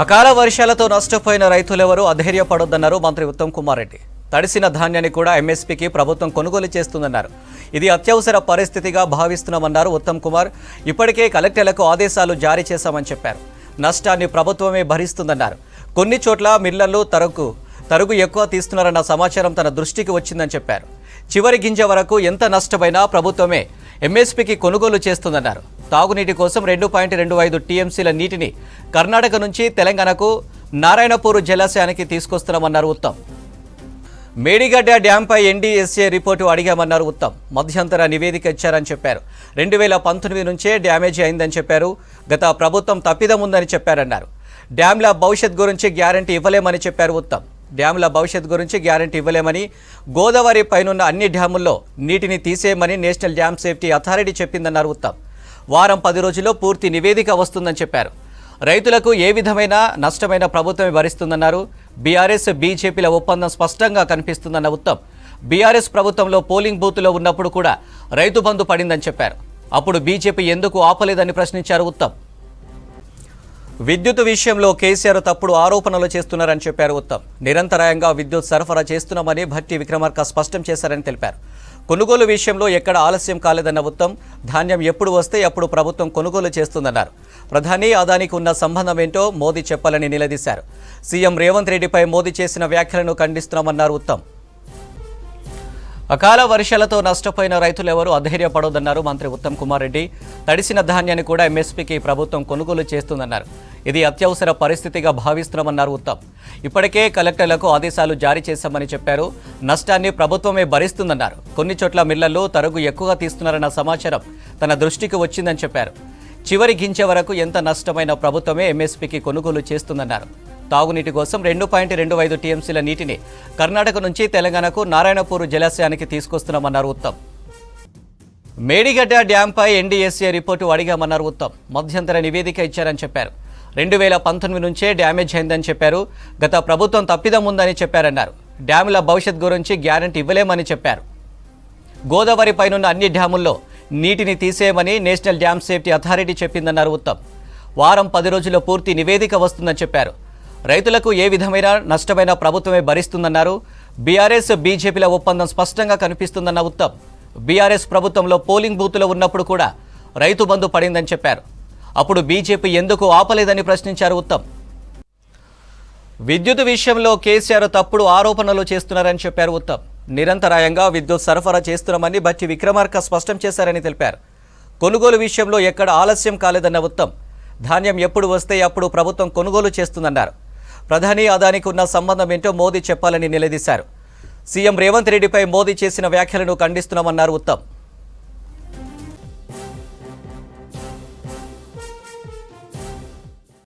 అకాల వర్షాలతో నష్టపోయిన రైతులెవరూ అధైర్యపడొద్దన్నారు మంత్రి ఉత్తమ్ కుమార్ రెడ్డి. తడిసిన ధాన్యాన్ని కూడా ఎంఎస్పీకి ప్రభుత్వం కొనుగోలు చేస్తుందన్నారు. ఇది అత్యవసర పరిస్థితిగా భావిస్తున్నామన్నారు ఉత్తమ్ కుమార్. ఇప్పటికే కలెక్టర్లకు ఆదేశాలు జారీ చేశామని చెప్పారు. నష్టాన్ని ప్రభుత్వమే భరిస్తుందన్నారు. కొన్ని చోట్ల మిల్లర్లు తరుగు ఎక్కువ తీస్తున్నారన్న సమాచారం తన దృష్టికి వచ్చిందని చెప్పారు. చివరి గింజ వరకు ఎంత నష్టమైనా ప్రభుత్వమే ఎంఎస్పీకి కొనుగోలు చేస్తుందన్నారు. తాగునీటి కోసం 2.25 టీఎంసీల నీటిని కర్ణాటక నుంచి తెలంగాణకు నారాయణపూర్ జలాశయానికి తీసుకొస్తున్నామన్నారు ఉత్తమ్. మేడిగడ్డ డ్యాంపై ఎన్డీఎస్ఏ రిపోర్టు అడిగామన్నారు ఉత్తమ్. మధ్యంతర నివేదిక ఇచ్చారని చెప్పారు. 2019 నుంచే డ్యామేజీ అయిందని చెప్పారు. గత ప్రభుత్వం తప్పిదం ఉందని చెప్పారన్నారు. డ్యాంల భవిష్యత్ గురించి గ్యారంటీ ఇవ్వలేమని చెప్పారు ఉత్తమ్. డ్యాంల భవిష్యత్ గురించి గ్యారంటీ ఇవ్వలేమని, గోదావరి పైనున్న అన్ని డ్యాముల్లో నీటిని తీసేయమని నేషనల్ డ్యామ్ సేఫ్టీ అథారిటీ చెప్పిందన్నారు ఉత్తమ్. వారం 10 రోజుల్లో పూర్తి నివేదిక వస్తుందని చెప్పారు. రైతులకు ఏ విధమైన నష్టమైన ప్రభుత్వమే భరిస్తుందన్నారు. బీఆర్ఎస్ బీజేపీల ఒప్పందం స్పష్టంగా కనిపిస్తుందన్న ఉత్తమ్. బీఆర్ఎస్ ప్రభుత్వంలో పోలింగ్ బూత్లో ఉన్నప్పుడు కూడా రైతు బంధు పడిందని చెప్పారు. అప్పుడు బీజేపీ ఎందుకు ఆపలేదని ప్రశ్నించారు ఉత్తమ్. విద్యుత్ విషయంలో కేసీఆర్ తప్పుడు ఆరోపణలు చేస్తున్నారని చెప్పారు ఉత్తమ్. నిరంతరాయంగా విద్యుత్ సరఫరా చేస్తున్నామని భట్టి విక్రమార్క స్పష్టం చేశారని తెలిపారు. కొనుగోలు విషయంలో ఎక్కడ ఆలస్యం కాలేదన్న ఉత్తమ్. ధాన్యం ఎప్పుడు వస్తే అప్పుడు ప్రభుత్వం కొనుగోలు చేస్తుందన్నారు. ప్రధాని అదానికి ఉన్న సంబంధం ఏంటో మోదీ చెప్పాలని నిలదీశారు. సీఎం రేవంత్ రెడ్డిపై మోదీ చేసిన వ్యాఖ్యలను ఖండిస్తున్నామన్నారు ఉత్తమ్. అకాల వర్షాలతో నష్టపోయిన రైతులెవరూ అధైర్యపడొద్దన్నారు మంత్రి ఉత్తమ్ కుమార్ రెడ్డి. తడిసిన ధాన్యాన్ని కూడా ఎంఎస్పీకి ప్రభుత్వం కొనుగోలు చేస్తుందన్నారు. ఇది అత్యవసర పరిస్థితిగా భావిస్తున్నామన్నారు ఉత్తమ్. ఇప్పటికే కలెక్టర్లకు ఆదేశాలు జారీ చేశామని చెప్పారు. నష్టాన్ని ప్రభుత్వమే భరిస్తుందన్నారు. కొన్ని చోట్ల మిల్లర్లు తరుగు ఎక్కువగా తీస్తున్నారన్న సమాచారం తన దృష్టికి వచ్చిందని చెప్పారు. చివరి గింజ వరకు ఎంత నష్టమైన ప్రభుత్వమే ఎంఎస్పీకి కొనుగోలు చేస్తుందన్నారు. తాగునీటి కోసం 2.25 టీఎంసీల నీటిని కర్ణాటక నుంచి తెలంగాణకు నారాయణపూర్ జలాశయానికి తీసుకొస్తున్నామన్నారు ఉత్తమ్. మేడిగడ్డ డ్యాంపై ఎన్డీఎస్ఏ రిపోర్టు అడిగామన్నారు ఉత్తమ్. మధ్యంతర నివేదిక ఇచ్చారని చెప్పారు. 2019 నుంచే డ్యామేజ్ అయిందని చెప్పారు. గత ప్రభుత్వం తప్పిదం ఉందని చెప్పారన్నారు. డ్యాముల భవిష్యత్ గురించి గ్యారంటీ ఇవ్వలేమని చెప్పారు. గోదావరి పైనున్న అన్ని డ్యాముల్లో నీటిని తీసేయమని నేషనల్ డ్యామ్ సేఫ్టీ అథారిటీ చెప్పిందన్నారు ఉత్తమ్. వారం 10 రోజుల్లో పూర్తి నివేదిక వస్తుందని చెప్పారు. రైతులకు ఏ విధమైన నష్టమైన ప్రభుత్వమే భరిస్తుందన్నారు. బీఆర్ఎస్ బీజేపీల ఒప్పందం స్పష్టంగా కనిపిస్తుందన్న ఉత్తమ్. బీఆర్ఎస్ ప్రభుత్వంలో పోలింగ్ బూత్లో ఉన్నప్పుడు కూడా రైతు బంధు పడిందని చెప్పారు. అప్పుడు బీజేపీ ఎందుకు ఆపలేదని ప్రశ్నించారు ఉత్తమ్. విద్యుత్ విషయంలో కేసీఆర్ తప్పుడు ఆరోపణలు చేస్తున్నారని చెప్పారు ఉత్తమ్. నిరంతరాయంగా విద్యుత్ సరఫరా చేస్తున్నామని భట్టి విక్రమార్క స్పష్టం చేశారని తెలిపారు. కొనుగోలు విషయంలో ఎక్కడ ఆలస్యం కాలేదన్న ఉత్తమ్. ధాన్యం ఎప్పుడు వస్తే అప్పుడు ప్రభుత్వం కొనుగోలు చేస్తుందన్నారు. ప్రధాని అదానికి ఉన్న సంబంధం ఏంటో మోదీ చెప్పాలని నిలదీశారు. సీఎం రేవంత్ రెడ్డిపై మోదీ చేసిన వ్యాఖ్యలను ఖండిస్తున్నామన్నారు ఉత్తమ్.